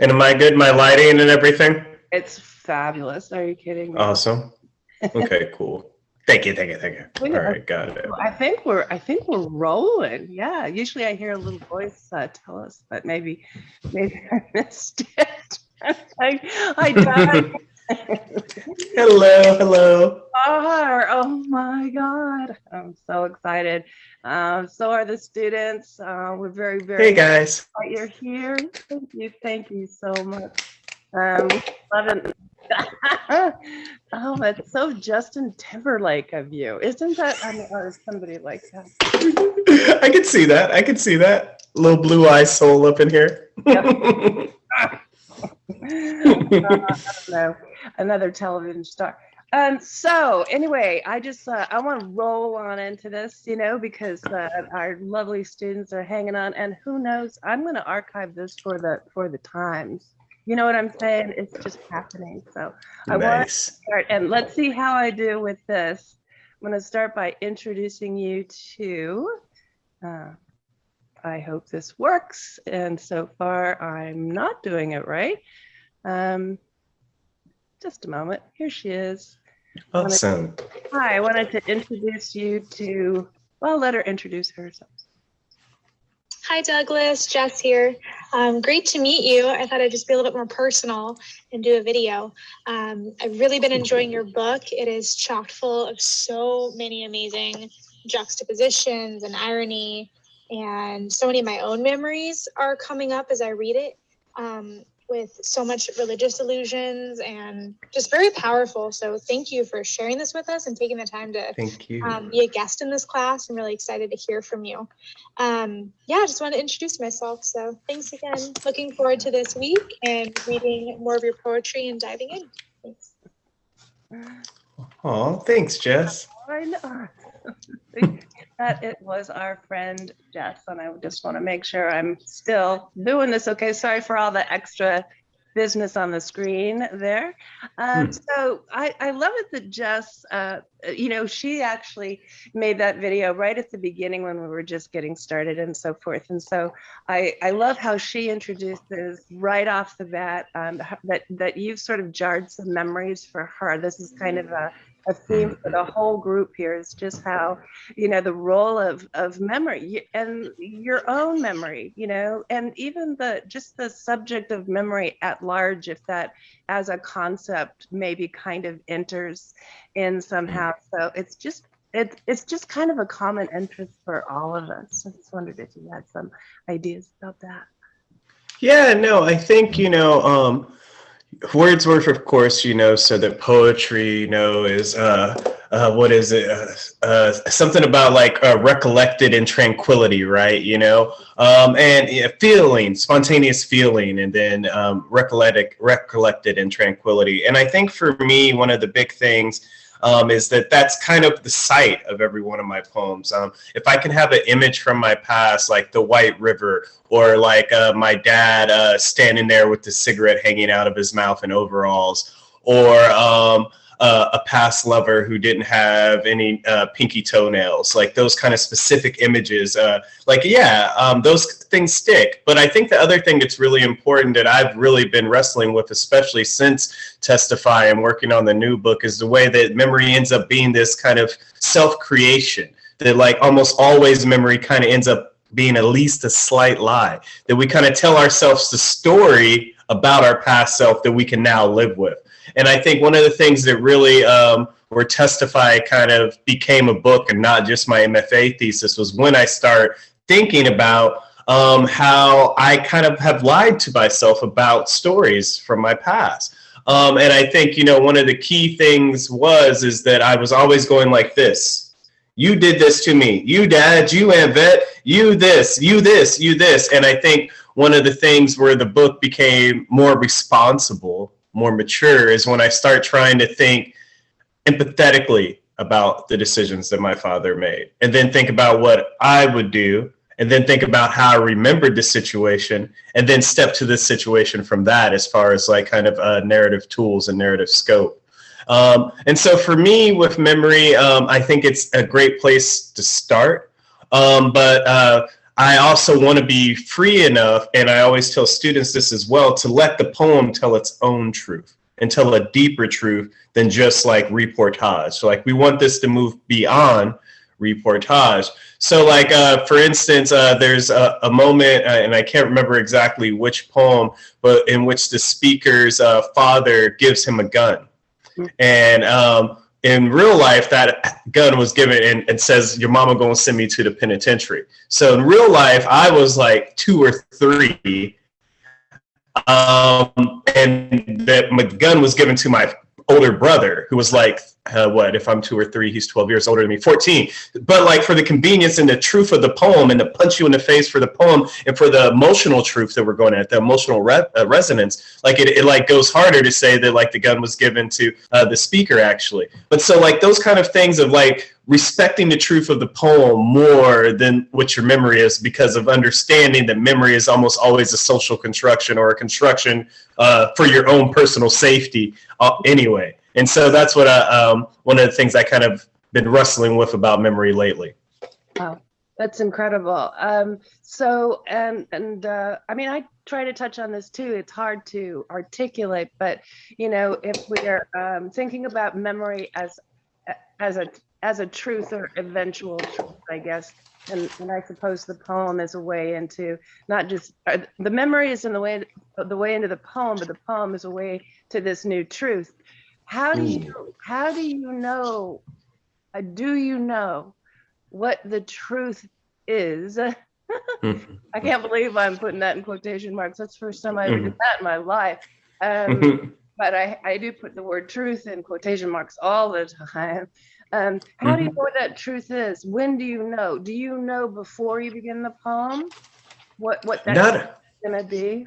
And am I good? My lighting and everything? It's fabulous. Are you kidding me? Awesome. Okay, cool. Thank you, thank you, thank you. We All are, right, got it. I think we're rolling. Yeah. Usually I hear a little voice tell us, but maybe I missed it. I died. Hello, hello. Oh my God. I'm so excited. So are the students. We're very, Hey very guys. glad you're here. Thank you. Thank you so much. We love it. Oh, that's so Justin Timberlake of you. Isn't that, I mean, or is somebody like that? I can see that. I can see that. Little blue eye soul up in here. Yep. I don't know. Another television star. So anyway, I want to roll on into this, because our lovely students are hanging on, and who knows, I'm going to archive this for the times. You know what I'm saying? It's just happening. So I want to Nice. start, and let's see how I do with this. I'm going to start by introducing you to. I hope this works, and so far I'm not doing it right. Just a moment. Here she is. Awesome. Hi, I wanted to introduce you to, well, let her introduce herself. Hi, Douglas. Jess here. Great to meet you. I thought I'd just be a little bit more personal and do a video. I've really been enjoying your book. It is chock full of so many amazing juxtapositions and irony, and so many of my own memories are coming up as I read it, with so much religious allusions and just very powerful. So thank you for sharing this with us and taking the time to Thank you. be a guest in this class. I'm really excited to hear from you. I just wanted to introduce myself. So thanks again. Looking forward to this week and reading more of your poetry and diving in. Thanks. Oh, thanks, Jess. I know. That it was our friend Jess, and I just want to make sure I'm still doing this okay. Sorry for all the extra business on the screen there. So I love it that Jess, she actually made that video right at the beginning when we were just getting started and so forth. And so I love how she introduces right off the bat that you've sort of jarred some memories for her. This is kind of a theme for the whole group here, is just how, the role of memory and your own memory, and even just the subject of memory at large, if that as a concept maybe kind of enters in somehow. So it's just kind of a common interest for all of us. I just wondered if you had some ideas about that. Yeah, no, I think, Wordsworth, of course, so that poetry, is what is it? Something about like recollected in tranquility, right? And feeling, spontaneous feeling, and then recollected in tranquility. And I think for me, one of the big things is that's kind of the site of every one of my poems. If I can have an image from my past, like the White River, or like my dad standing there with the cigarette hanging out of his mouth in overalls, or a past lover who didn't have any pinky toenails, like those kind of specific images, those things stick. But I think the other thing that's really important that I've really been wrestling with, especially since Testify and working on the new book, is the way that memory ends up being this kind of self-creation, that like almost always memory kind of ends up being at least a slight lie, that we kind of tell ourselves the story about our past self that we can now live with. And I think one of the things that really where Testify kind of became a book and not just my MFA thesis was when I start thinking about how I kind of have lied to myself about stories from my past. And I think, one of the key things is that I was always going like this. You did this to me. You dad, you Vet, you this, you this, you this. And I think one of the things where the book became more responsible, more mature, is when I start trying to think empathetically about the decisions that my father made, and then think about what I would do, and then think about how I remembered the situation, and then step to this situation from that, as far as like kind of narrative tools and narrative scope. And so for me with memory, I think it's a great place to start. But I also want to be free enough, and I always tell students this as well, to let the poem tell its own truth and tell a deeper truth than just like reportage. So like we want this to move beyond reportage. So like, for instance, there's a moment, and I can't remember exactly which poem, but in which the speaker's father gives him a gun. And in real life, that gun was given and says, your mama gonna send me to the penitentiary. So in real life, I was like 2 or 3. And the gun was given to my older brother, who was like, what, if I'm 2 or 3, he's 12 years older than me, 14. But like for the convenience and the truth of the poem and to punch you in the face for the poem and for the emotional truth that we're going at, the emotional resonance, like it like goes harder to say that like the gun was given to the speaker actually. But so like those kind of things of like respecting the truth of the poem more than what your memory is, because of understanding that memory is almost always a social construction or a construction for your own personal safety anyway. And so that's what one of the things I kind of been wrestling with about memory lately. Wow, that's incredible. So, and I mean, I try to touch on this too. It's hard to articulate, but you know, if we are thinking about memory as a truth or eventual truth, I guess, and I suppose the poem is a way into not just the memory is in the way into the poem, but the poem is a way to this new truth. How do you know? Do you know what the truth is? I can't believe I'm putting that in quotation marks. That's the first time I ever did that in my life. But I do put the word truth in quotation marks all the time. How do you know what that truth is? When do you know? Do you know before you begin the poem what that's going to be?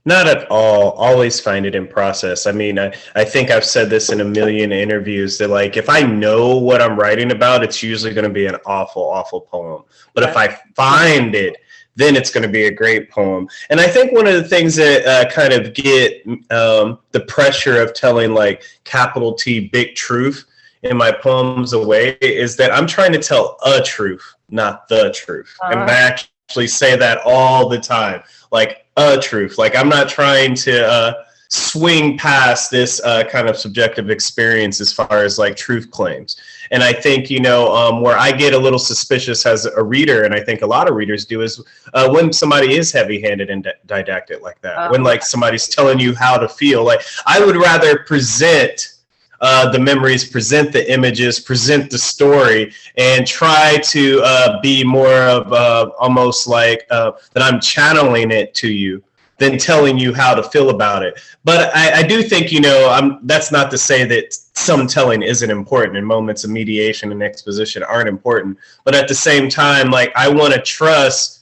Not at all. Always find it in process. I mean, I think I've said this in a million interviews that like, if I know what I'm writing about, it's usually going to be an awful, awful poem. But if I find it, then it's going to be a great poem. And I think one of the things that kind of get the pressure of telling like capital T big truth in my poems away is that I'm trying to tell a truth, not the truth. And I actually say that all the time, like a truth. Like I'm not trying to swing past this kind of subjective experience as far as like truth claims. And I think, you know, where I get a little suspicious as a reader, and I think a lot of readers do, is when somebody is heavy-handed and didactic like that, when like somebody's telling you how to feel. Like I would rather present the memories, present the images, present the story, and try to be more of almost like that I'm channeling it to you than telling you how to feel about it. But I do think, you know, that's not to say that some telling isn't important and moments of mediation and exposition aren't important. But at the same time, like I want to trust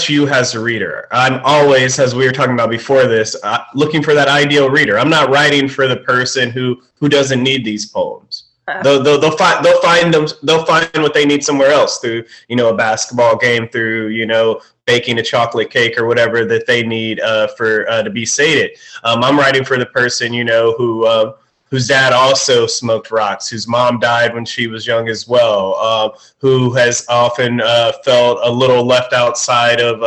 you as a reader. I'm always, as we were talking about before this, looking for that ideal reader. I'm not writing for the person who doesn't need these poems. They'll find what they need somewhere else, through, you know, a basketball game, through, you know, baking a chocolate cake or whatever that they need to be sated. I'm writing for the person, you know, whose dad also smoked rocks, whose mom died when she was young as well, who has often felt a little left outside of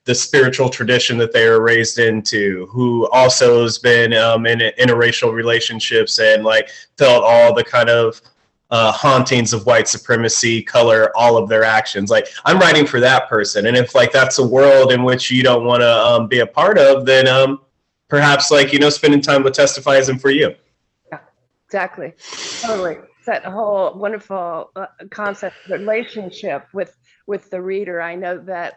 the spiritual tradition that they were raised into, who also has been in interracial relationships and like felt all the kind of hauntings of white supremacy color all of their actions. Like I'm writing for that person. And if like that's a world in which you don't want to be a part of, then perhaps like, you know, spending time with Testify isn't for you. Exactly. Totally. That whole wonderful concept relationship with the reader. I know that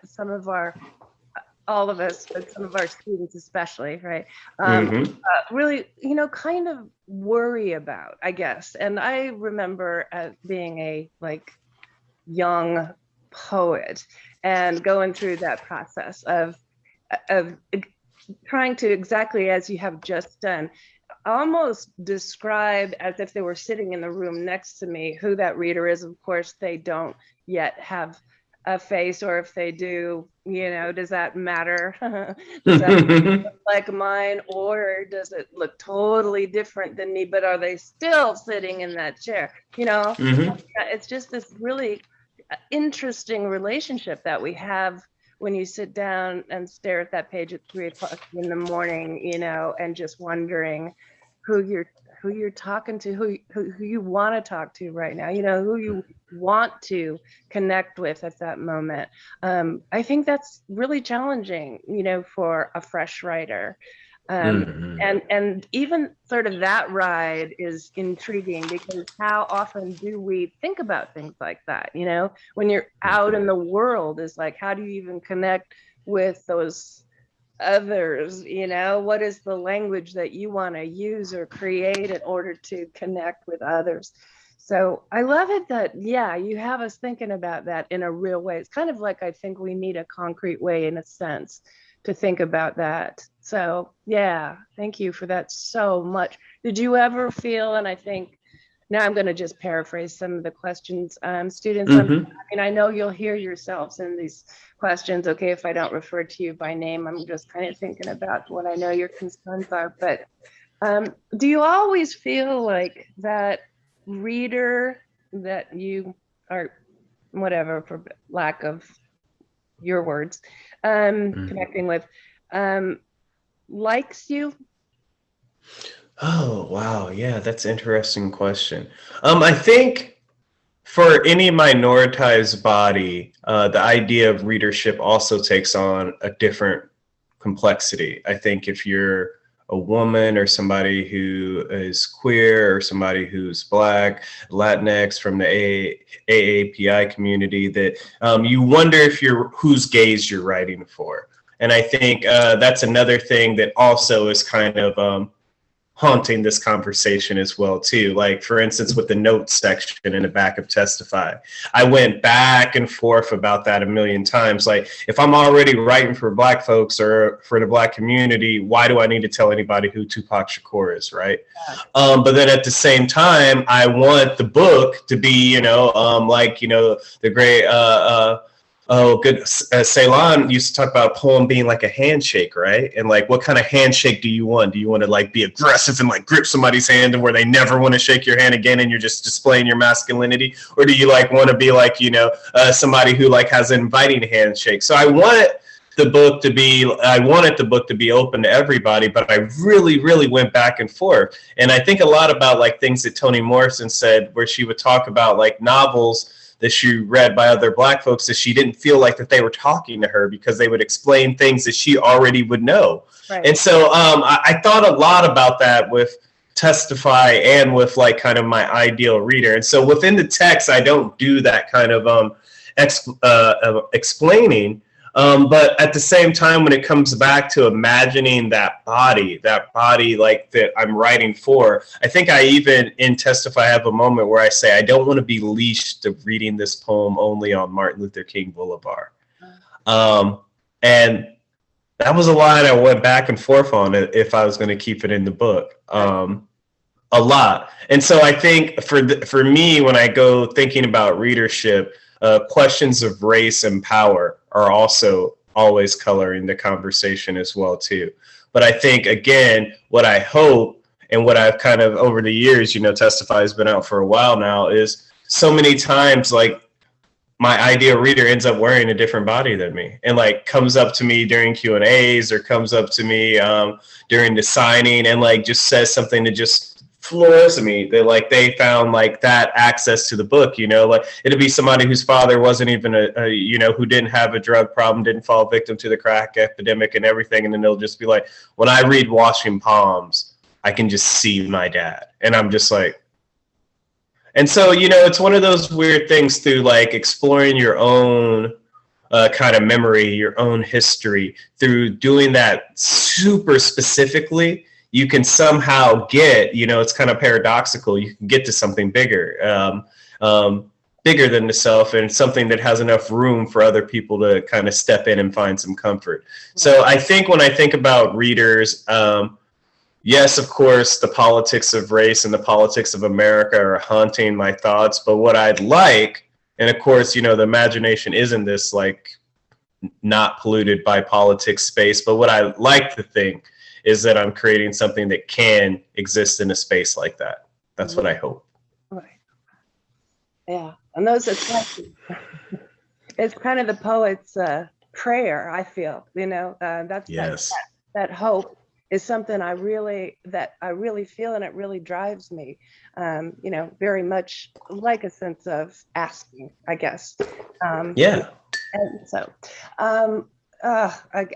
all of us, but some of our students especially, right, really, you know, kind of worry about, I guess. And I remember being a like young poet and going through that process of trying to, exactly as you have just done, almost describe as if they were sitting in the room next to me who that reader is. Of course, they don't yet have a face, or if they do, you know, does that matter? Does that look like mine, or does it look totally different than me, but are they still sitting in that chair? You know, it's just this really interesting relationship that we have when you sit down and stare at that page at 3 o'clock in the morning, you know, and just wondering who you're talking to, who you want to talk to right now, you know, who you want to connect with at that moment. I think that's really challenging, you know, for a fresh writer. And even sort of that ride is intriguing, because how often do we think about things like that? You know, when you're out in the world, is like, how do you even connect with those others? You know, what is the language that you want to use or create in order to connect with others? So I love it that, yeah, you have us thinking about that in a real way. It's kind of like, I think we need a concrete way, in a sense, to think about that. So yeah, thank you for that so much. Did you ever feel, and I think now I'm going to just paraphrase some of the questions, students, and I know you'll hear yourselves in these questions. Okay, if I don't refer to you by name, I'm just kind of thinking about what I know your concerns are. But do you always feel like that reader that you are, whatever, for lack of your words, connecting with, likes you? Oh, wow. Yeah, that's an interesting question. I think for any minoritized body, the idea of readership also takes on a different complexity. I think if you're a woman, or somebody who is queer, or somebody who's Black, Latinx, from the AAPI community, that you wonder if you're whose gaze you're writing for. And I think that's another thing that also is kind of haunting this conversation as well too. Like, for instance, with the notes section in the back of Testify, I went back and forth about that a million times. Like, if I'm already writing for Black folks or for the Black community, why do I need to tell anybody who Tupac Shakur is, right? But then at the same time, I want the book to be, you know, like, you know, the great Ceylon used to talk about a poem being like a handshake, right? And like, what kind of handshake do you want? Do you want to like be aggressive and like grip somebody's hand and where they never want to shake your hand again and you're just displaying your masculinity? Or do you like want to be like, you know, somebody who like has an inviting handshake? So I wanted the book to be open to everybody, but I really, really went back and forth. And I think a lot about like things that Toni Morrison said, where she would talk about like novels that she read by other Black folks, that she didn't feel like that they were talking to her because they would explain things that she already would know. Right. And so I thought a lot about that with Testify and with like kind of my ideal reader. And so within the text, I don't do that kind of explaining. But at the same time, when it comes back to imagining that body like that I'm writing for, I think I even in Testify have a moment where I say, I don't want to be leashed to reading this poem only on Martin Luther King Boulevard. And that was a line I went back and forth on if I was going to keep it in the book. A lot. And so I think for me, when I go thinking about readership, questions of race and power are also always coloring the conversation as well too. But I think, again, what I hope and what I've kind of over the years, you know, Testify has been out for a while now, is so many times like my ideal reader ends up wearing a different body than me, and like comes up to me during Q&As or comes up to me during the signing and like just says something that just floors me, that like they found like that access to the book, you know, like it'd be somebody whose father wasn't even a you know, who didn't have a drug problem, didn't fall victim to the crack epidemic and everything, and then they'll just be like, when I read Washing Palms, I can just see my dad. And I'm just like, and so, you know, it's one of those weird things through like exploring your own kind of memory, your own history, through doing that super specifically. You can somehow get, you know, it's kind of paradoxical, you can get to something bigger, bigger than the self, and something that has enough room for other people to kind of step in and find some comfort. So I think when I think about readers, yes, of course, the politics of race and the politics of America are haunting my thoughts. But what I'd like, and of course, you know, the imagination isn't this like not polluted by politics space, but what I like to think is that I'm creating something that can exist in a space like that. That's what I hope. Right. Yeah, And those, it's kind of the poet's prayer, I feel, that's Yes. that hope is something I really feel, and it really drives me, very much like a sense of asking, I guess. Yeah. And so, I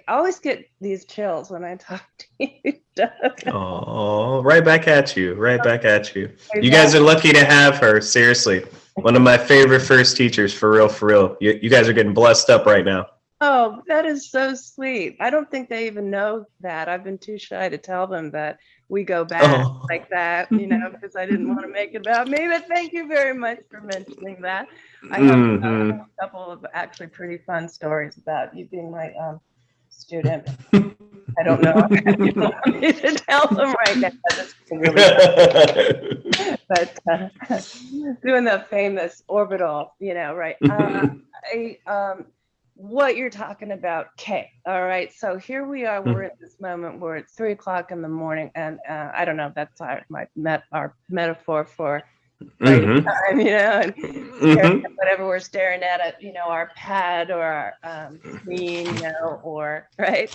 always get these chills when I talk to you, Doug. Oh, right back at you. Right back at you. You guys are lucky to have her. Seriously. One of my favorite first teachers, for real, for real. You guys are getting blessed up right now. Oh, that is so sweet. I don't think they even know that. I've been too shy to tell them that we go back like that, because I didn't want to make it about me. But thank you very much for mentioning that. I have a couple of actually pretty fun stories about you being my student. I don't know if you want me to tell them right now. That's really fun. But doing the famous orbital, right? What you're talking about, Kay. All right, so here we are. We're at this moment where it's 3 o'clock in the morning, and I don't know if that's our metaphor for time, and whatever we're staring at, our pad or our screen, or right.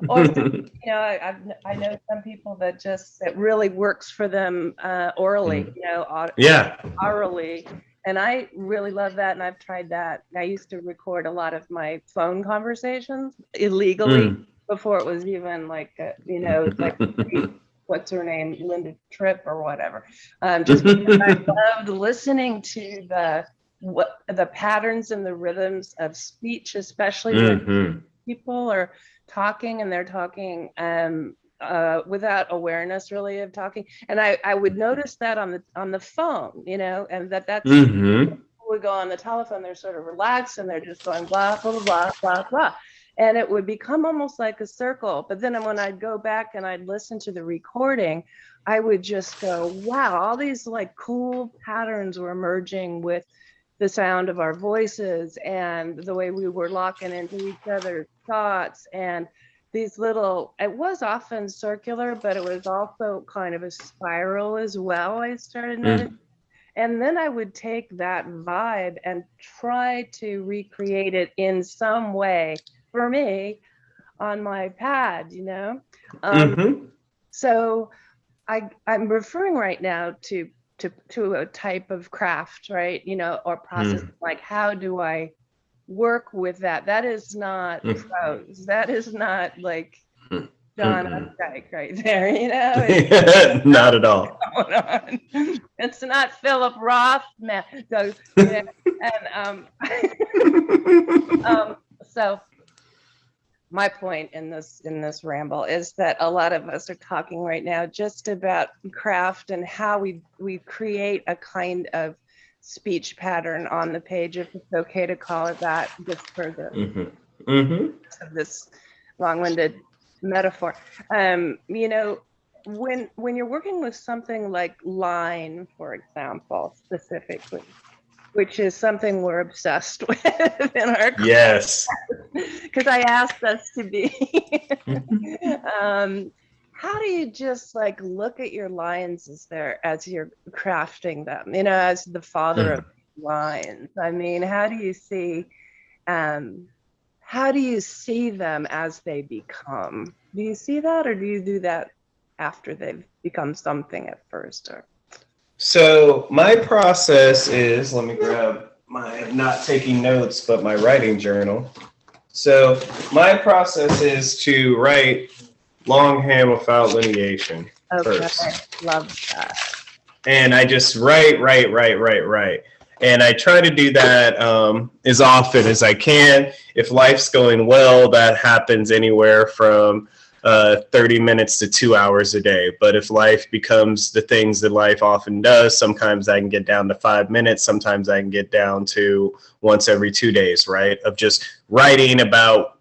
Or I know some people that it really works for them orally, orally. And I really love that, and I've tried that. I used to record a lot of my phone conversations illegally before it was even like, what's her name, Linda Tripp or whatever. Just because I loved listening to the patterns and the rhythms of speech, especially when people are talking and they're talking without awareness really of talking, and I would notice that on the phone, and that's would go on the telephone, they're sort of relaxed and they're just going blah blah blah blah blah, and it would become almost like a circle. But then when I'd go back and I'd listen to the recording, I would just go, wow, all these like cool patterns were emerging with the sound of our voices and the way we were locking into each other's thoughts, and these little, it was often circular, but it was also kind of a spiral as well, I started noticing. And then I would take that vibe and try to recreate it in some way for me on my pad, So I'm referring right now to a type of craft, right? Or process, like how do I work with that? That is not prose. That is not like John Updike right there, Not at all. It's not Philip Roth, man. So, so my point in this ramble is that a lot of us are talking right now just about craft and how we create a kind of speech pattern on the page, if it's okay to call it that, just for the of this long-winded metaphor. When you're working with something like line, for example, specifically, which is something we're obsessed with in our class. Yes, because I asked us to be. How do you just like look at your lines as you're crafting them, as the father of lines? I mean, how do you see them as they become? Do you see that, or do you do that after they've become something at first? Or so my process is, let me grab my not taking notes, but my writing journal. So my process is to write longhand without lineation first. Love that. And I just write. And I try to do that as often as I can. If life's going well, that happens anywhere from 30 minutes to 2 hours a day. But if life becomes the things that life often does, sometimes I can get down to 5 minutes. Sometimes I can get down to once every 2 days, right? Of just writing about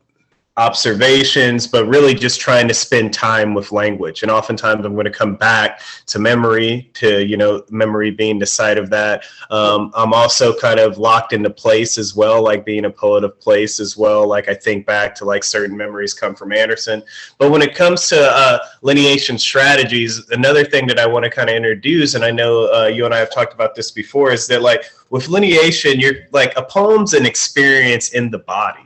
observations, but really just trying to spend time with language. And oftentimes I'm going to come back to memory, to, you know, memory being the site of that. I'm also kind of locked into place as well, like being a poet of place as well. Like I think back to like certain memories come from Anderson. But when it comes to lineation strategies, another thing that I want to kind of introduce, and I know you and I have talked about this before, is that like with lineation, you're like a poem's an experience in the body.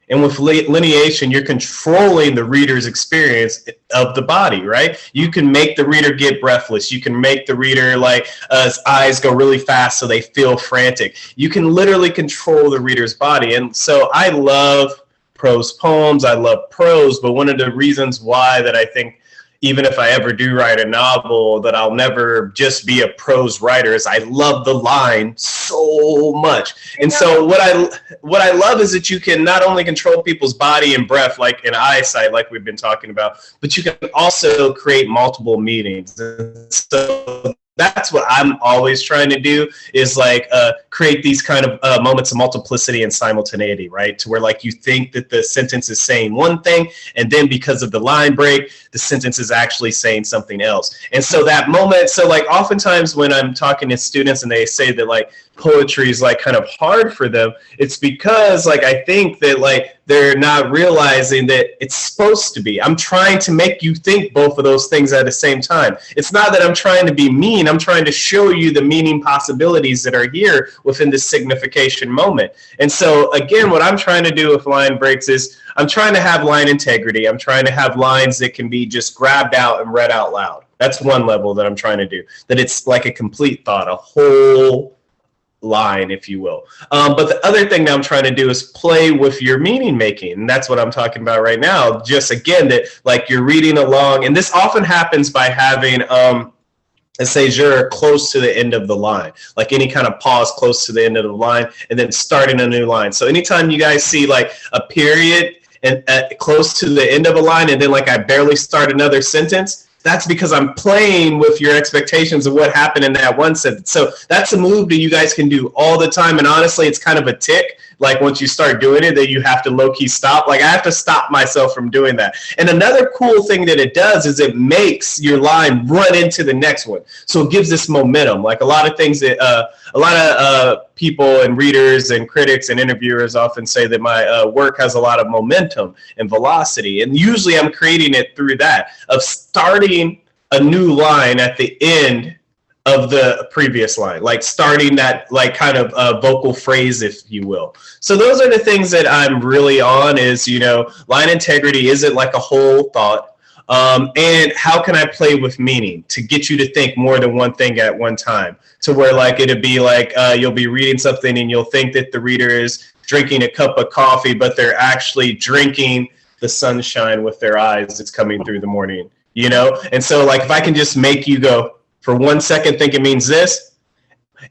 And with lineation, you're controlling the reader's experience of the body, right? You can make the reader get breathless. You can make the reader like his eyes go really fast so they feel frantic. You can literally control the reader's body. And so I love prose poems. I love prose. But one of the reasons why that I think even if I ever do write a novel, that I'll never just be a prose writer is I love the line so much. And so what I love is that you can not only control people's body and breath, like in eyesight, like we've been talking about, but you can also create multiple meanings. And so that's what I'm always trying to do, is like create these kind of moments of multiplicity and simultaneity, right? To where like you think that the sentence is saying one thing, and then because of the line break, the sentence is actually saying something else. And so that moment, so like oftentimes when I'm talking to students and they say that like poetry is like kind of hard for them, it's because like I think that like they're not realizing that it's supposed to be. I'm trying to make you think both of those things at the same time. It's not that I'm trying to be mean. I'm trying to show you the meaning possibilities that are here within this signification moment. And so again, what I'm trying to do with line breaks is I'm trying to have line integrity. I'm trying to have lines that can be just grabbed out and read out loud. That's one level that I'm trying to do. That it's like a complete thought, a whole line, if you will. But the other thing that I'm trying to do is play with your meaning making. And that's what I'm talking about right now. Just again, that like you're reading along, and this often happens by having let's say you're close to the end of the line, like any kind of pause close to the end of the line, and then starting a new line. So anytime you guys see like a period and close to the end of a line, and then like I barely start another sentence, that's because I'm playing with your expectations of what happened in that one sentence. So that's a move that you guys can do all the time. And honestly, it's kind of a tick. Like once you start doing it, that you have to low-key stop. Like I have to stop myself from doing that. And another cool thing that it does is it makes your line run into the next one. So it gives this momentum. Like a lot of things that a lot of people and readers and critics and interviewers often say that my work has a lot of momentum and velocity. And usually I'm creating it through that, of starting a new line at the end of the previous line, like starting that like kind of vocal phrase, if you will. So those are the things that I'm really on, is, you know, line integrity. Is it like a whole thought? And how can I play with meaning to get you to think more than one thing at one time, to where like it'd be like you'll be reading something and you'll think that the reader is drinking a cup of coffee, but they're actually drinking the sunshine with their eyes that's coming through the morning, you know? And so like if I can just make you go, for 1 second, think it means this.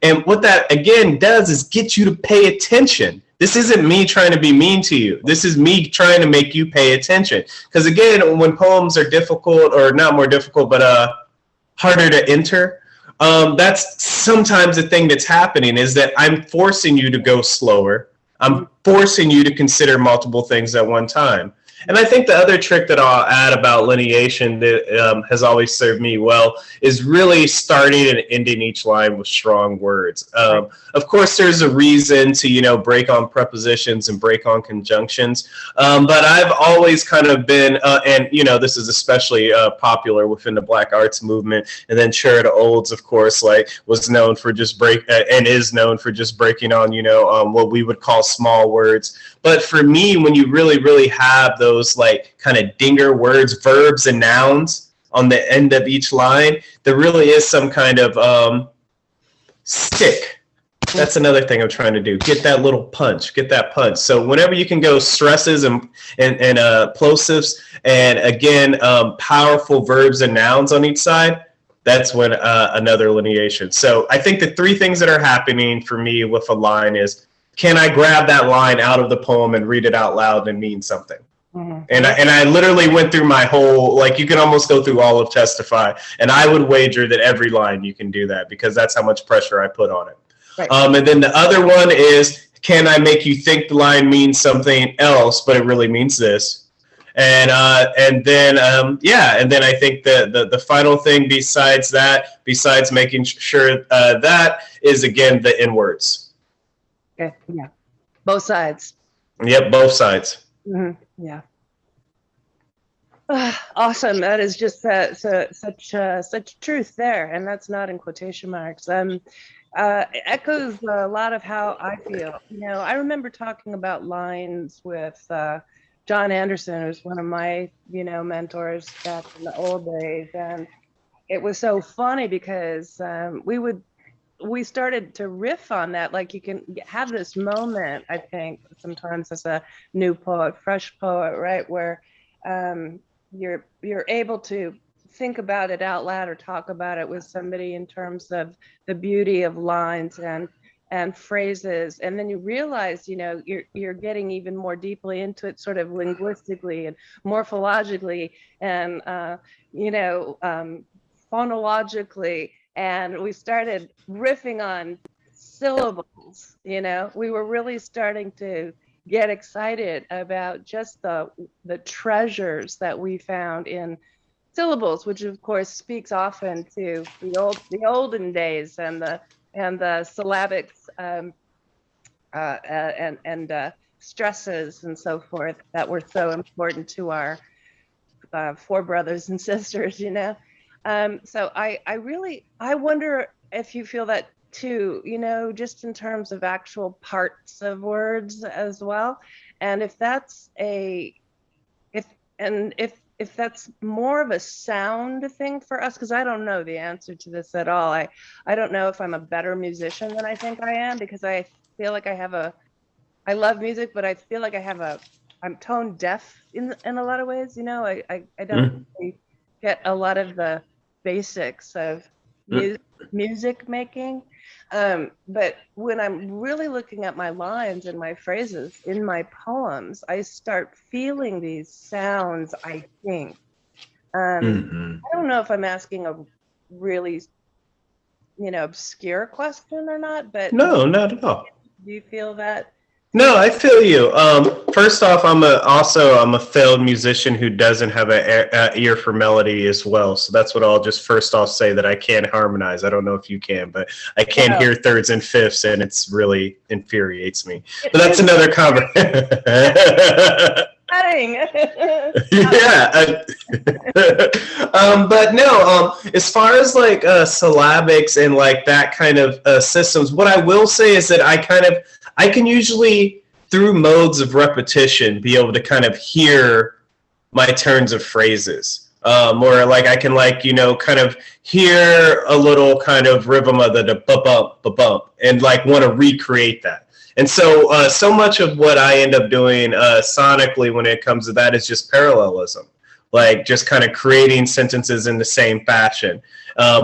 And what that again does is get you to pay attention. This isn't me trying to be mean to you. This is me trying to make you pay attention. Because again, when poems are difficult, or not more difficult, but harder to enter, that's sometimes the thing that's happening, is that I'm forcing you to go slower. I'm forcing you to consider multiple things at one time. And I think the other trick that I'll add about lineation that has always served me well is really starting and ending each line with strong words. Of course, there's a reason to, you know, break on prepositions and break on conjunctions. But I've always kind of been, and, you know, this is especially popular within the Black arts movement. And then Cherita Olds, of course, like was known for just and is known for just breaking on, you know, what we would call small words. But for me, when you really, really have those like kind of dinger words, verbs and nouns on the end of each line, there really is some kind of stick. That's another thing I'm trying to do. Get that little punch, get that punch. So whenever you can go stresses and plosives, and again, powerful verbs and nouns on each side, that's when another lineation. So I think the three things that are happening for me with a line is, can I grab that line out of the poem and read it out loud and mean something? Mm-hmm. And I literally went through my whole, like you can almost go through all of Testify, and I would wager that every line you can do that, because that's how much pressure I put on it. Right. And then the other one is, can I make you think the line means something else, but it really means this? And then and then I think the final thing besides making sure that is again the inwards. Okay. Yeah. Both sides. Yep, both sides. Yeah. Awesome. That is just such truth there, and that's not in quotation marks. Echoes a lot of how I feel. I remember talking about lines with John Anderson, who's one of my mentors back in the old days, and it was so funny because we started to riff on that. Like, you can have this moment, I think, sometimes as a new poet, fresh poet, right, where you're able to think about it out loud or talk about it with somebody in terms of the beauty of lines and phrases, and then you realize you're getting even more deeply into it, sort of linguistically and morphologically and phonologically, and we started riffing on syllables. We were really starting to get excited about just the treasures that we found in syllables, which of course speaks often to the olden days and the syllabics and stresses and so forth that were so important to our forebrothers and sisters. So I wonder if you feel that too, just in terms of actual parts of words as well, and if that's if that's more of a sound thing for us, because I don't know the answer to this at all. I don't know if I'm a better musician than I think I am, because I feel like I love music, but I feel like I'm tone deaf in a lot of ways. I don't really get a lot of the basics of music making. But when I'm really looking at my lines and my phrases in my poems, I start feeling these sounds, I think. I don't know if I'm asking a really, obscure question or not, but No, not at all. do you feel that? No, I feel you. First off, I'm a failed musician who doesn't have an ear for melody as well. So that's what I'll just first off say, that I can't harmonize. I don't know if you can, but I can't hear thirds and fifths, and it's really infuriates me. But that's another conversation. Yeah. But no, as far as like syllabics and like that kind of systems, what I will say is that I can usually, through modes of repetition, be able to kind of hear my turns of phrases. Or like I can kind of hear a little kind of rhythm of the ba-bump, ba-bump, and like want to recreate that. And so so much of what I end up doing sonically when it comes to that is just parallelism. Like just kind of creating sentences in the same fashion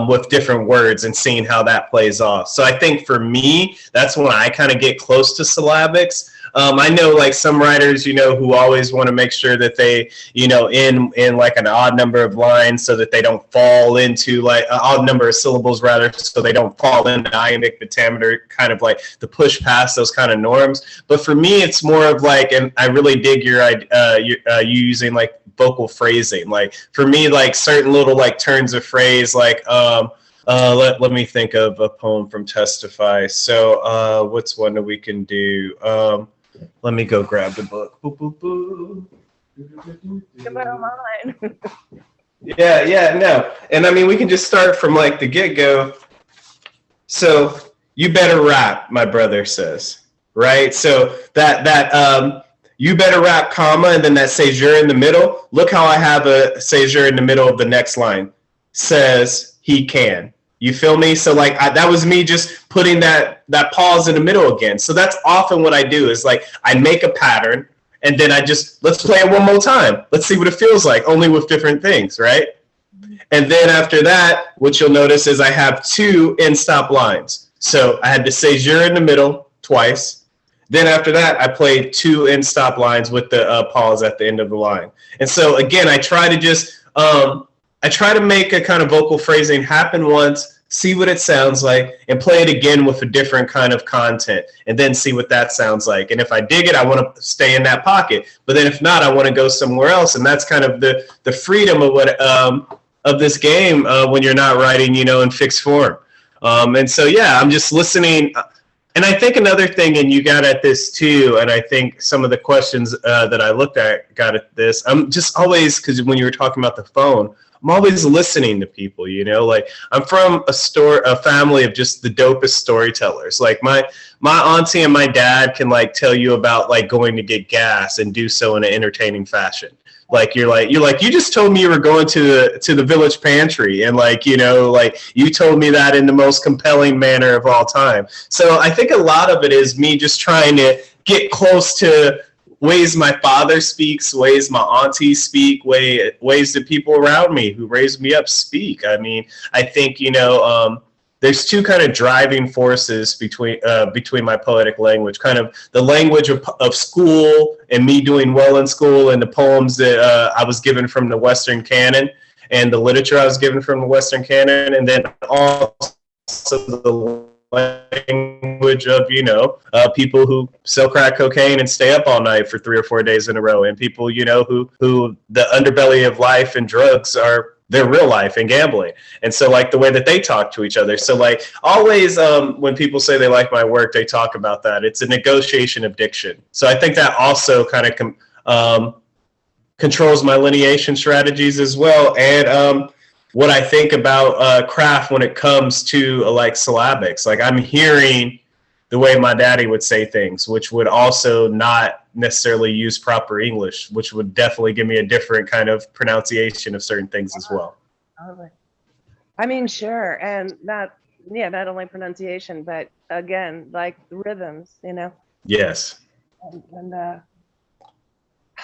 with different words and seeing how that plays off. So I think for me, that's when I kind of get close to syllabics. I know like some writers, who always want to make sure that they, in like an odd number of lines so that they don't fall into like an odd number of syllables rather, so they don't fall into iambic pentameter, kind of like to push past those kind of norms. But for me, it's more of like, and I really dig you using like vocal phrasing. Like for me, like certain little like turns of phrase, like let me think of a poem from Testify. So what's one that we can do? Let me go grab the book. Boop, boop, boop. Come on mine. Yeah, no. And I mean, we can just start from like the get-go. So you better rap, my brother says, right? So that you better rap, comma, and then that caesure in the middle. Look how I have a caesure in the middle of the next line. Says he can. You feel me? So like that was me just putting that pause in the middle again. So that's often what I do, is like I make a pattern and then let's play it one more time. Let's see what it feels like, only with different things, right? And then after that, what you'll notice is I have two end stop lines. So I had the caesure in the middle twice. Then after that, I played two end stop lines with the pause at the end of the line. And so again, I try to just I try to make a kind of vocal phrasing happen once, see what it sounds like, and play it again with a different kind of content, and then see what that sounds like. And if I dig it, I want to stay in that pocket. But then if not, I want to go somewhere else. And that's kind of the freedom of what of this game when you're not writing, in fixed form. And so, yeah, I'm just listening. And I think another thing, and you got at this too, and I think some of the questions that I looked at got at this. I'm just always, because when you were talking about the phone, I'm always listening to people, like I'm from a family of just the dopest storytellers. Like my auntie and my dad can like tell you about like going to get gas and do so in an entertaining fashion. Like you just told me you were going to the village pantry, and like you told me that in the most compelling manner of all time. So I think a lot of it is me just trying to get close to ways my father speaks, ways my aunties speak, ways that people around me who raised me up speak. I mean, I think there's two kind of driving forces between my poetic language, kind of the language of school and me doing well in school, and the poems that I was given from the Western canon and the literature I was given from the Western canon, and then also the language of people who sell crack cocaine and stay up all night for 3 or 4 days in a row, and people who the underbelly of life and drugs are their real life and gambling. And so like the way that they talk to each other. So like always when people say they like my work, they talk about that. It's a negotiation of diction. So I think that also kind of controls my lineation strategies as well. And what I think about craft when it comes to like syllabics, like I'm hearing the way my daddy would say things, which would also not necessarily use proper English, which would definitely give me a different kind of pronunciation of certain things as well. I mean, sure. And not only pronunciation, but again, like rhythms, Yes. And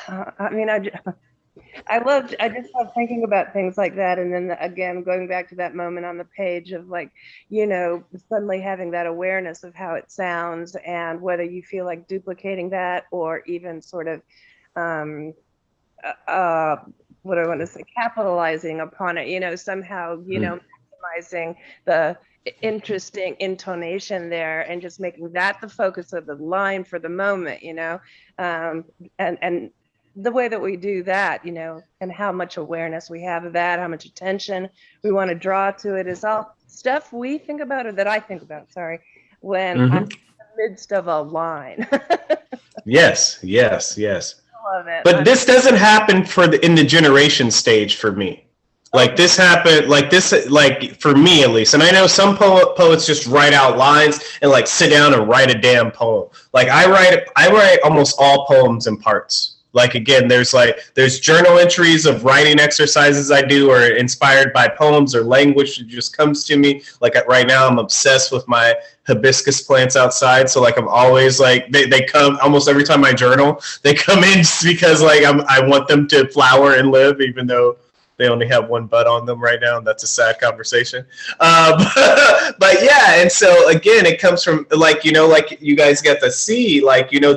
I mean, I just love thinking about things like that. And then again, going back to that moment on the page of like, suddenly having that awareness of how it sounds, and whether you feel like duplicating that or even sort of, what do I want to say, capitalizing upon it, somehow, maximizing the interesting intonation there and just making that the focus of the line for the moment, and the way that we do that, and how much awareness we have of that, how much attention we want to draw to it, is all stuff we think about, or that I think about, when I'm in the midst of a line. Yes. I love it. But this doesn't happen in the generation stage for me. Like this happened, like for me at least. And I know some poets just write out lines and like sit down and write a damn poem. Like I write almost all poems in parts. Like again, there's journal entries of writing exercises I do, or inspired by poems or language that just comes to me. Like right now, I'm obsessed with my hibiscus plants outside. So like I'm always like they come almost every time I journal. They come in just because like I want them to flower and live, even though they only have one bud on them right now, and that's a sad conversation. But yeah, and so again, it comes from like you guys get to see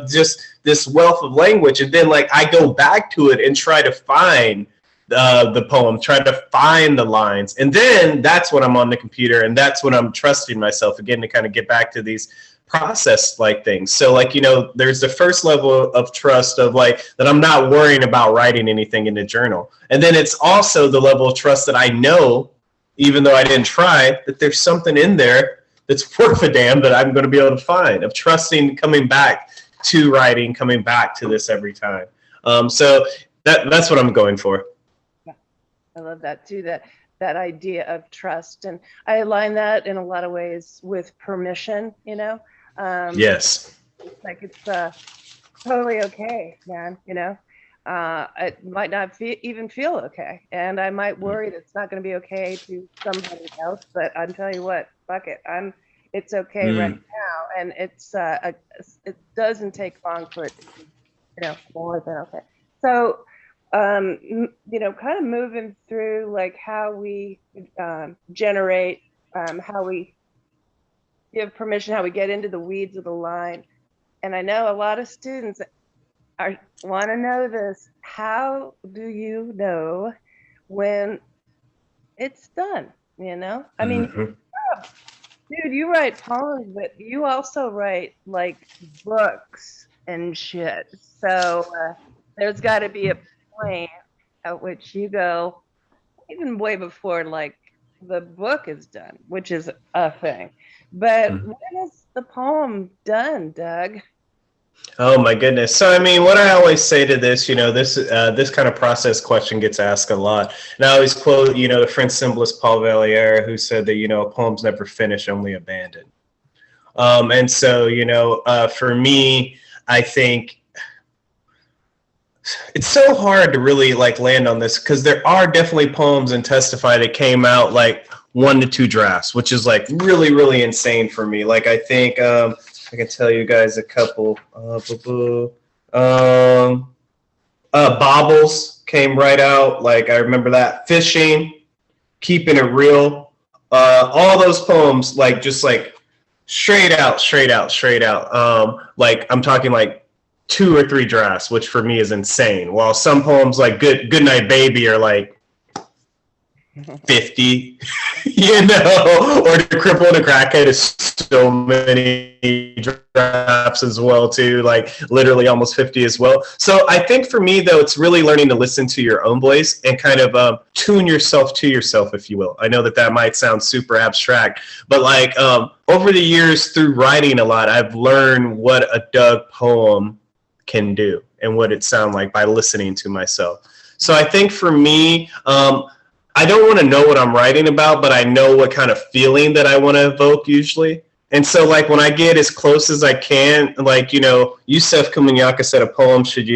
just this wealth of language, and then like I go back to it and try to find the poem, try to find the lines, and then that's when I'm on the computer, and that's when I'm trusting myself again to kind of get back to these process like things. So like there's the first level of trust of like that I'm not worrying about writing anything in the journal, and then it's also the level of trust that I know, even though I didn't try, that there's something in there that's worth a damn that I'm going to be able to find, of trusting coming back to writing, coming back to this every time. So that's what I'm going for. Yeah, I love that too, that idea of trust, and I align that in a lot of ways with permission. Yes. Like it's totally okay, man. It might not even feel okay, and I might worry that it's not going to be okay to somebody else. But I'll tell you what, fuck it, it's okay right now, and it doesn't take long for it to be, more than okay. So, kind of moving through like how we generate, how we give permission, how we get into the weeds of the line. And I know a lot of students want to know this. How do you know when it's done? I mean, Dude, you write poems, but you also write like books and shit. So there's got to be a point at which you go, even way before like the book is done, which is a thing. But when is the poem done, Doug? Oh my goodness. So I mean, what I always say to this, this kind of process question gets asked a lot. And I always quote, the French symbolist Paul Valliere, who said that, a poem's never finished, only abandoned. And so, for me, I think it's so hard to really like land on this because there are definitely poems in Testify that came out like 1 to 2 drafts, which is like really, really insane for me. Like I think I can tell you guys a couple. Bobbles came right out. Like I remember that. Fishing, Keeping It Real. All those poems, like just like straight out. Like I'm talking like 2 or 3 drafts, which for me is insane. While some poems like Good Night Baby are like 50, or The Cripple and the Crackhead is so many drafts as well too, like literally almost 50 as well. So I think for me though, it's really learning to listen to your own voice and kind of tune yourself to yourself, if you will. I know that might sound super abstract, but like over the years through writing a lot, I've learned what a Doug poem can do and what it sounds like by listening to myself. So I think for me, I don't want to know what I'm writing about, but I know what kind of feeling that I want to evoke usually. And so like when I get as close as I can, like, Yusef Komunyakaa said a poem should,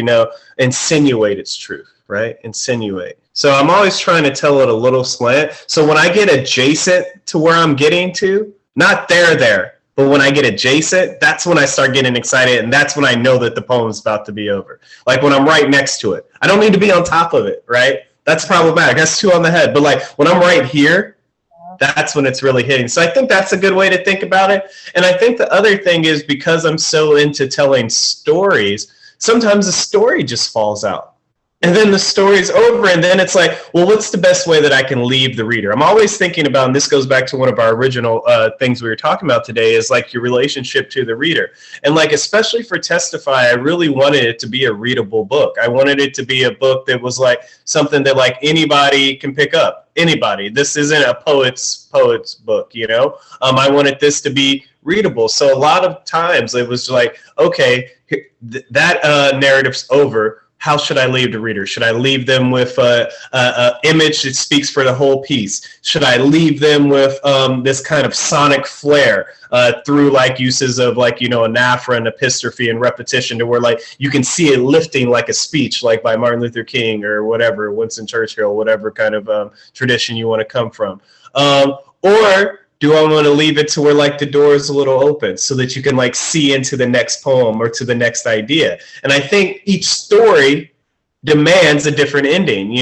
insinuate its truth, right? Insinuate. So I'm always trying to tell it a little slant. So when I get adjacent to where I'm getting to, not there, but when I get adjacent, that's when I start getting excited. And that's when I know that the poem's about to be over. Like when I'm right next to it, I don't need to be on top of it, right? That's problematic. That's 2 on the head. But like when I'm right here, that's when it's really hitting. So I think that's a good way to think about it. And I think the other thing is because I'm so into telling stories, sometimes the story just falls out. And then the story's over, and then it's like, well, what's the best way that I can leave the reader? I'm always thinking about, and this goes back to one of our original things we were talking about today, is like your relationship to the reader. And like, especially for Testify, I really wanted it to be a readable book. I wanted it to be a book that was like something that like anybody can pick up. Anybody. This isn't a poet's book, I wanted this to be readable. So a lot of times it was like, okay, that narrative's over. How should I leave the reader? Should I leave them with an image that speaks for the whole piece? Should I leave them with this kind of sonic flair through like uses of like, anaphora and epistrophe and repetition to where like you can see it lifting like a speech like by Martin Luther King or whatever, Winston Churchill, whatever kind of tradition you want to come from. Or do I want to leave it to where like the door is a little open so that you can like see into the next poem or to the next idea? And I think each story demands a different ending,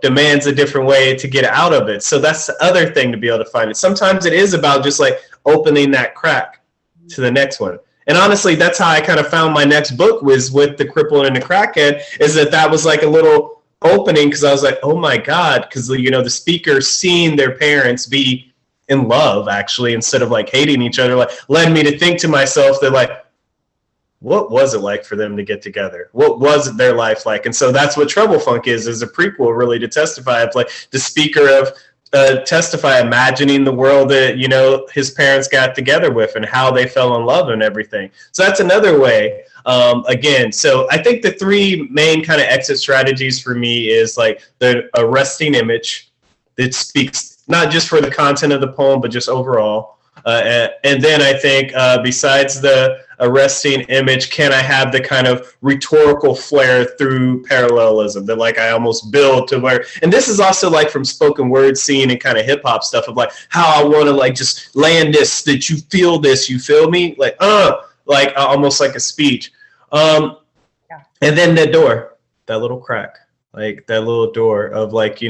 demands a different way to get out of it. So that's the other thing to be able to find it. Sometimes it is about just like opening that crack to the next one. And honestly, that's how I kind of found my next book was with The Cripple and the Crackhead, is that was like a little opening because I was like, oh my God, because, the speaker seeing their parents be in love actually instead of like hating each other, like led me to think to myself that like, what was it like for them to get together? What was their life like? And so that's what Treble Funk is a prequel really to Testify. It's like the speaker of Testify imagining the world that, his parents got together with and how they fell in love and everything. So that's another way. Again, so I think the 3 main kind of exit strategies for me is like the arresting image that speaks not just for the content of the poem, but just overall. And then I think besides the arresting image, can I have the kind of rhetorical flair through parallelism that like I almost build to where, and this is also like from spoken word scene and kind of hip hop stuff of like how I want to like just land this, that you feel this, you feel me? Like almost like a speech. And then that door, that little crack. Like that little door of like,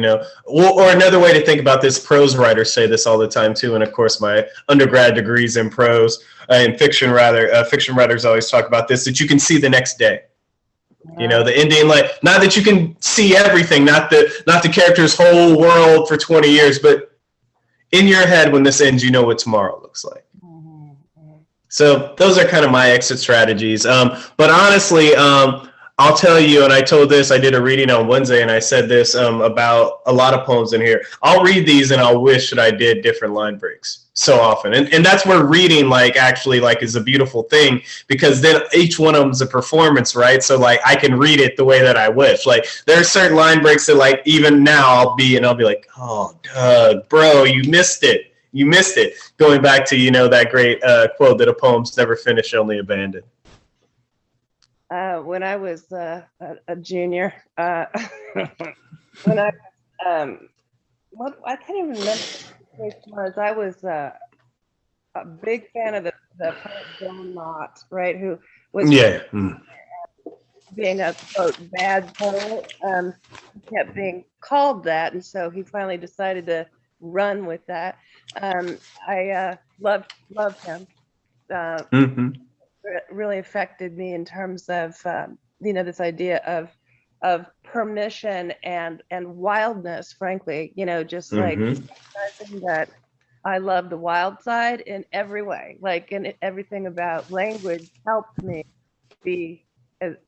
or another way to think about this, prose writers say this all the time too. And of course my undergrad degrees in prose, in fiction rather, fiction writers always talk about this, that you can see the next day. The ending, like not that you can see everything, not the character's whole world for 20 years, but in your head, when this ends, you know what tomorrow looks like. So those are kind of my exit strategies. But honestly, I'll tell you, and I told this, I did a reading on Wednesday, and I said this about a lot of poems in here. I'll read these and I'll wish that I did different line breaks so often. And that's where reading actually is a beautiful thing, because then each one of them is a performance, right? So I can read it the way that I wish. There are certain line breaks that even now I'll be like, oh, Doug, bro, you missed it. You missed it. Going back to, that great quote that a poem's never finished, only abandoned. When I was a junior, when I can't even remember which was. I was a big fan of the poet John Mott, right? Who was being a quote bad poet, kept being called that, and so he finally decided to run with that. I loved him. Really affected me in terms of this idea of permission and wildness, frankly, just recognizing that I love the wild side in every way, and everything about language helped me be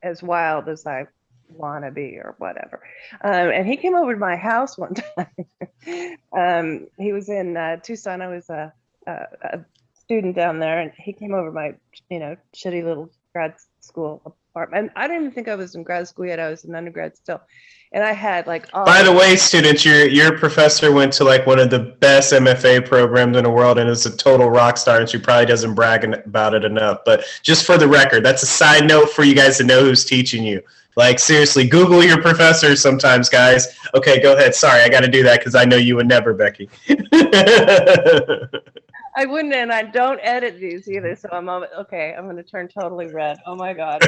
as wild as I want to be, or whatever. And he came over to my house one time. He was in Tucson. I was a student down there, and he came over my shitty little grad school apartment. I didn't even think I was in grad school yet. I was an undergrad still, and I had all. By the way, students, your professor went to one of the best MFA programs in the world, and is a total rock star, and she probably doesn't brag about it enough. But just for the record, that's a side note for you guys to know who's teaching you. Seriously, Google your professor sometimes, guys. Okay, go ahead. Sorry, I got to do that because I know you would never, Becky. I wouldn't, and I don't edit these either, so I'm okay. I'm going to turn totally red. Oh my God.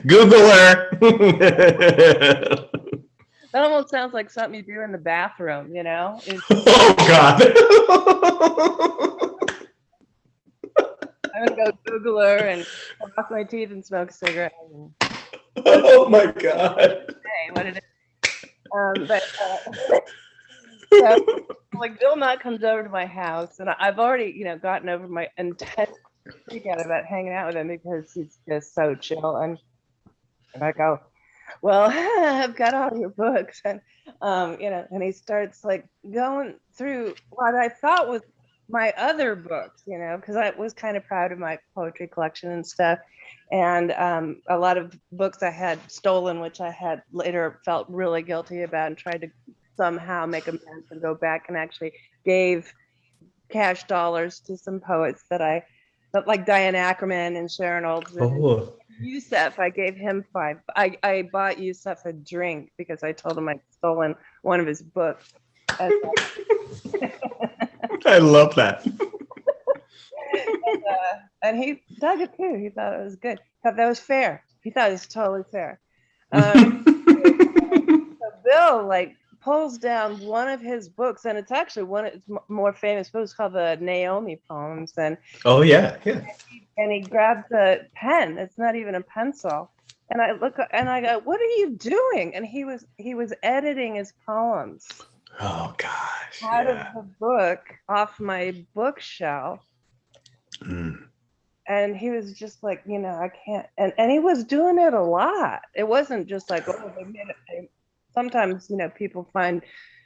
Google her. That almost sounds like something you do in the bathroom, Oh God. I'm going to go Google her and wash my teeth and smoke a cigarette. Oh my God. Hey, what it is. So, Bill Knott comes over to my house, and I've already, gotten over my intense freak out about hanging out with him because he's just so chill. And I go, well, I've got all your books, and and he starts going through what I thought was my other books, because I was kind of proud of my poetry collection and stuff. And a lot of books I had stolen, which I had later felt really guilty about, and tried to somehow make amends and go back and actually gave cash dollars to some poets like Diane Ackerman and Sharon Olds. Oh. Yusef, I gave him $5. I bought Yusef a drink because I told him I'd stolen one of his books. I love that. And he dug it too. He thought it was good. Thought that was fair. He thought it was totally fair. So Bill pulls down one of his books, and it's actually one of his more famous books called the Naomi Poems. And oh yeah. And he grabs a pen. It's not even a pencil. And I look and I go, "What are you doing?" And he was editing his poems. Oh gosh. Out of the book off my bookshelf. And he was just I can't. And he was doing it a lot. It wasn't just they made it. Sometimes, people find,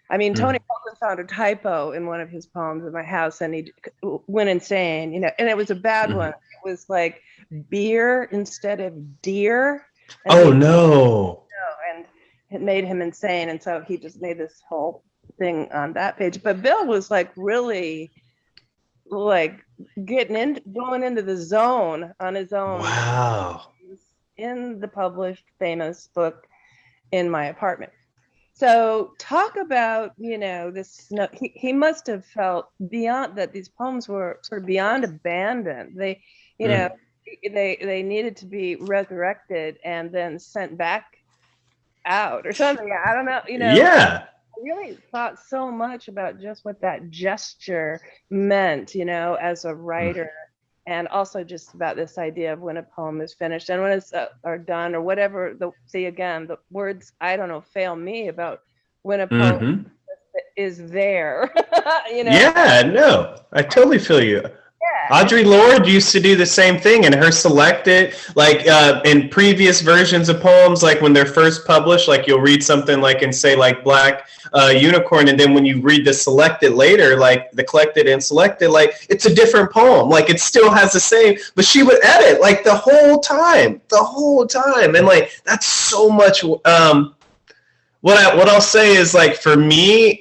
Tony Copeland found a typo in one of his poems in my house, and he went insane, and it was a bad one. It was beer instead of deer. And no. And it made him insane. And so he just made this whole thing on that page. But Bill was really going into the zone on his own. Wow. In the published famous book In My Apartment. So talk about, this, he must have felt beyond that these poems were sort of beyond abandoned. They, they needed to be resurrected and then sent back out or something. I don't know, Yeah. I really thought so much about just what that gesture meant, as a writer. And also just about this idea of when a poem is finished and when it's or done or whatever. The words, I don't know, fail me about when a poem is there. Yeah, no, I totally feel you. Yeah. Audre Lorde used to do the same thing, and her selected, like in previous versions of poems, like when they're first published, like you'll read something like and say like Black Unicorn, and then when you read the selected later, like the collected and selected, like it's a different poem, like it still has the same, but she would edit like the whole time, and like that's so much. What I'll say is like for me,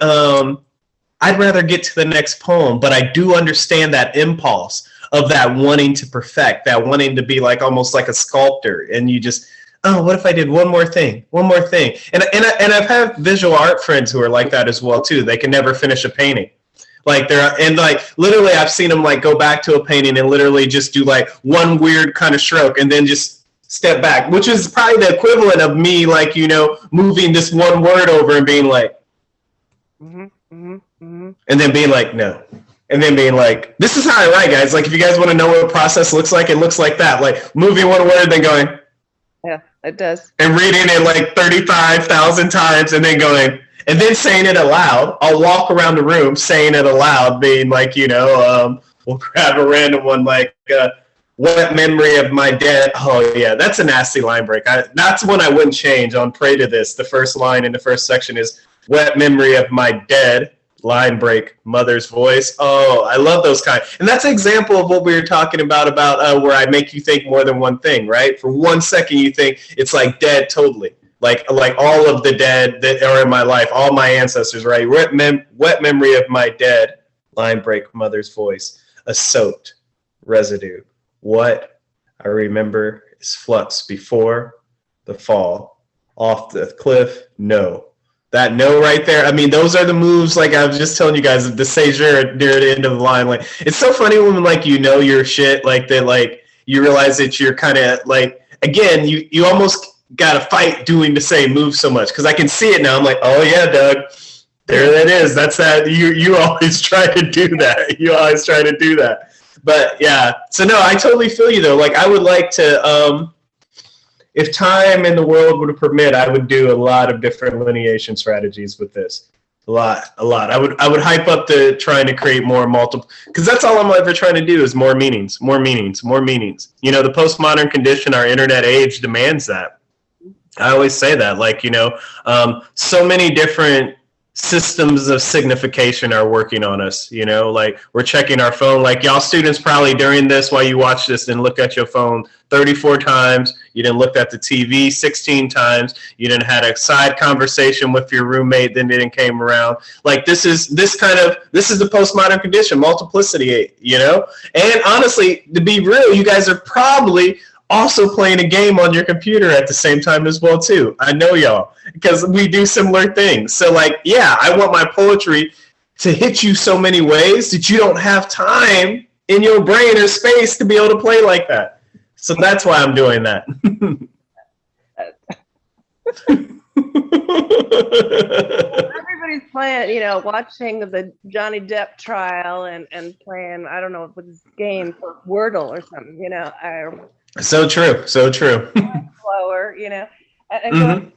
I'd rather get to the next poem, but I do understand that impulse of that wanting to perfect, that wanting to be like almost like a sculptor, and you just, oh, what if I did one more thing, and I've had visual art friends who are like that as well too. They can never finish a painting. Like literally I've seen them like go back to a painting and literally just do like one weird kind of stroke and then just step back, which is probably the equivalent of me like, moving this one word over and being like, and then being like, no. And then being like, this is how I write, guys. Like, if you guys want to know what a process looks like, it looks like that. Like, moving one word, then going. Yeah, it does. And reading it like 35,000 times and then going, and then saying it aloud. I'll walk around the room saying it aloud, being like, we'll grab a random one like, what memory of my dead. Oh, yeah, that's a nasty line break. That's one I wouldn't change on Pray to This. The first line in the first section is, wet memory of my dead, line break, mother's voice. Oh, I love those kind. And that's an example of what we were talking about where I make you think more than one thing, right? For 1 second, you think it's like dead totally. Like all of the dead that are in my life, all my ancestors, right? Wet memory of my dead, line break, mother's voice, a soaked residue. What I remember is flux before the fall. Off the cliff, no. That no right there. I mean, those are the moves. Like I was just telling you guys, the seizure near the end of the line. Like it's so funny when like your shit like that. Like you realize that you're kind of like again. You almost got to fight doing the same move so much because I can see it now. I'm like, oh yeah, Doug, there that is. That's that. You always try to do that. But yeah. So no, I totally feel you though. Like I would like to. If time in the world would permit, I would do a lot of different lineation strategies with this. A lot. I would hype up to trying to create more multiple, because that's all I'm ever trying to do is more meanings. The postmodern condition, our internet age demands that. I always say that, like, so many different systems of signification are working on us, like we're checking our phone, like y'all students probably during this, while you watch this, didn't look at your phone 34 times, you didn't look at the TV 16 times, you didn't had a side conversation with your roommate, then it came around. Like this is the postmodern condition, multiplicity, and honestly, to be real, you guys are probably also playing a game on your computer at the same time as well too. I know y'all, because we do similar things. So like, yeah, I want my poetry to hit you so many ways that you don't have time in your brain or space to be able to play like that. So that's why I'm doing that. Everybody's playing, watching the Johnny Depp trial and playing, I don't know, with this game for Wordle or something, So true. Slower, and going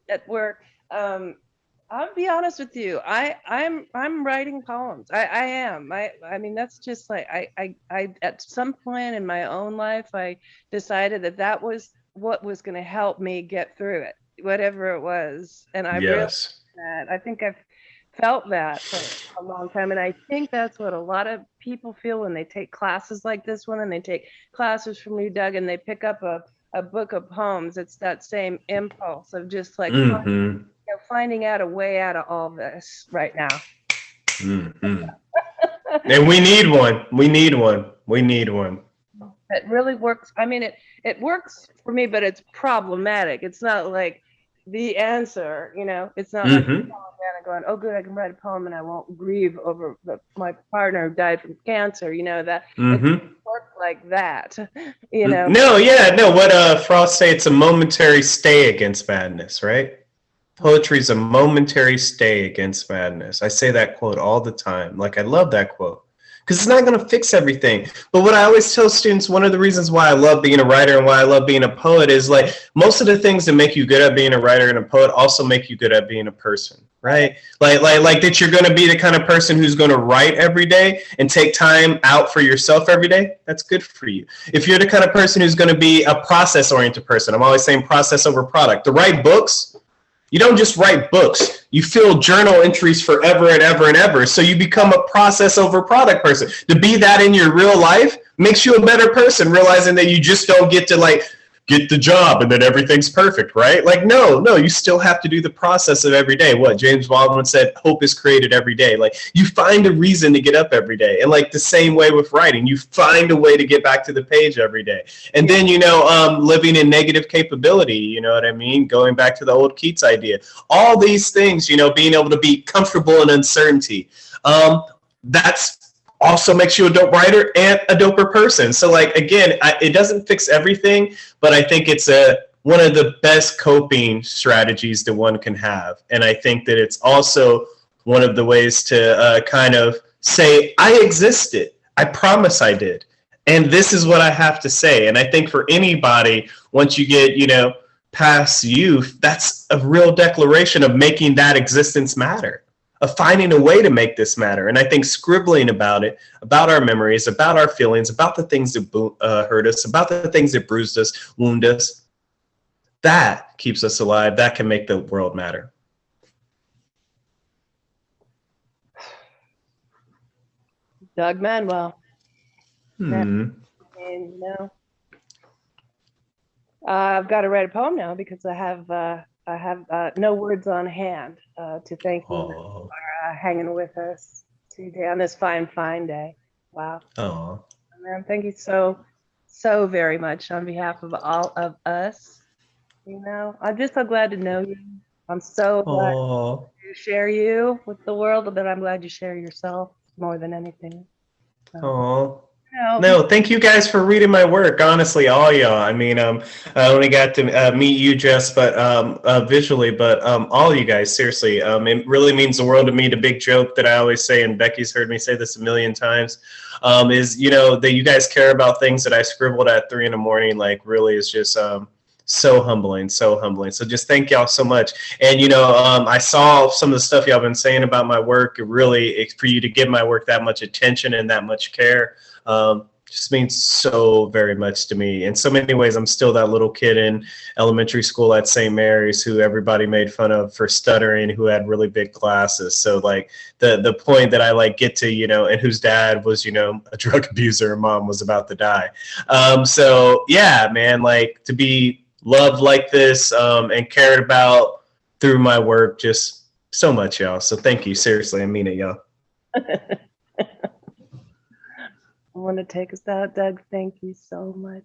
at work. I'll be honest with you. I'm writing poems. I am. I mean, that's just like I at some point in my own life, I decided that was what was going to help me get through it, whatever it was. And I realized that. I think I've felt that for a long time, and I think that's what a lot of people feel when they take classes like this one, and they take classes from you, Doug, and they pick up a book of poems. It's that same impulse of just like finding out a way out of all this right now. And we need one. It really works. I mean, it works for me, but it's problematic. It's not like the answer, it's not like going, oh good, I can write a poem and I won't grieve over my partner who died from cancer, that it doesn't work like that, what Frost say, it's a momentary stay against madness, right? Poetry is a momentary stay against madness. I say that quote all the time. Like, I love that quote because it's not going to fix everything. But what I always tell students, one of the reasons why I love being a writer and why I love being a poet is like most of the things that make you good at being a writer and a poet also make you good at being a person, right? Like that you're going to be the kind of person who's going to write every day and take time out for yourself every day. That's good for you. If you're the kind of person who's going to be a process-oriented person, I'm always saying process over product. To write books, you don't just write books. You fill journal entries forever and ever and ever. So you become a process over product person. To be that in your real life makes you a better person, realizing that you just don't get to like get the job and then everything's perfect, right? Like, no, you still have to do the process of every day. What James Baldwin said, hope is created every day. Like you find a reason to get up every day. And like the same way with writing, you find a way to get back to the page every day. And then, living in negative capability, you know what I mean? Going back to the old Keats idea, all these things, being able to be comfortable in uncertainty. That's also makes you a dope writer and a doper person. So like, again, it doesn't fix everything, but I think it's one of the best coping strategies that one can have. And I think that it's also one of the ways to kind of say, I existed. I promise I did. And this is what I have to say. And I think for anybody, once you get, past youth, that's a real declaration of making that existence matter, of finding a way to make this matter. And I think scribbling about it, about our memories, about our feelings, about the things that hurt us, about the things that bruised us, wound us, that keeps us alive. That can make the world matter. Doug Manuel. Hmm. And, I've got to write a poem now because I have no words on hand to thank you for hanging with us today on this fine day. Wow. Oh. Man, thank you so very much on behalf of all of us. I'm just so glad to know you. I'm so glad to share you with the world, but I'm glad you share yourself more than anything. No, thank you guys for reading my work. Honestly, all y'all. I mean, I only got to meet you, Jess, but visually, but all you guys, seriously, it really means the world to me. The big joke that I always say, and Becky's heard me say this a million times, is that you guys care about things that I scribbled at 3 a.m. Like, really, is just so humbling, so humbling. So just thank y'all so much. And I saw some of the stuff y'all been saying about my work. It really, for you to give my work that much attention and that much care, just means so very much to me. In so many ways, I'm still that little kid in elementary school at St. Mary's who everybody made fun of for stuttering, who had really big glasses. So like the point that I like get to, and whose dad was, a drug abuser and mom was about to die. So yeah, man, like to be loved like this and cared about through my work, just so much, y'all. So thank you. Seriously, I mean it, y'all. I want to take us out, Doug. Thank you so much.